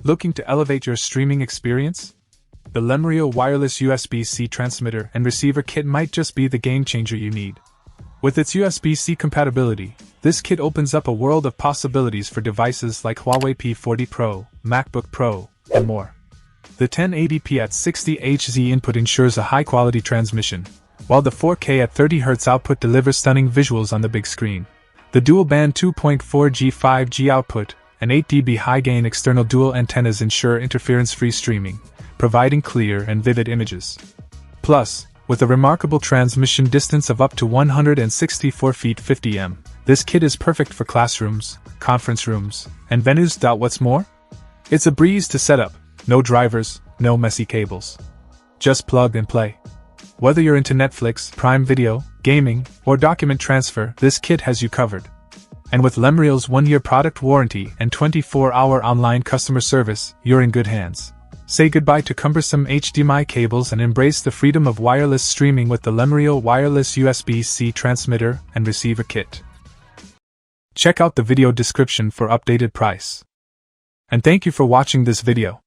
Looking to elevate your streaming experience? The Lemorele wireless USB-C transmitter and receiver kit might just be the game changer you need. With its USB-C compatibility, this kit opens up a world of possibilities for devices like Huawei P40 Pro, MacBook Pro, and more. The 1080p at 60Hz input ensures a high-quality transmission, while the 4K at 30Hz output delivers stunning visuals on the big screen. The dual-band 2.4G 5G output and 8 dB high-gain external dual antennas ensure interference-free streaming, providing clear and vivid images. Plus, with a remarkable transmission distance of up to 164 feet 50 m, this kit is perfect for classrooms, conference rooms, and venues. What's more? It's a breeze to set up, no drivers, no messy cables. Just plug and play. Whether you're into Netflix, Prime Video, gaming, or document transfer, this kit has you covered. And with Lemorele's 1-year product warranty and 24-hour online customer service, you're in good hands. Say goodbye to cumbersome HDMI cables and embrace the freedom of wireless streaming with the Lemorele wireless USB-C transmitter and receiver kit. Check out the video description for updated price. And thank you for watching this video.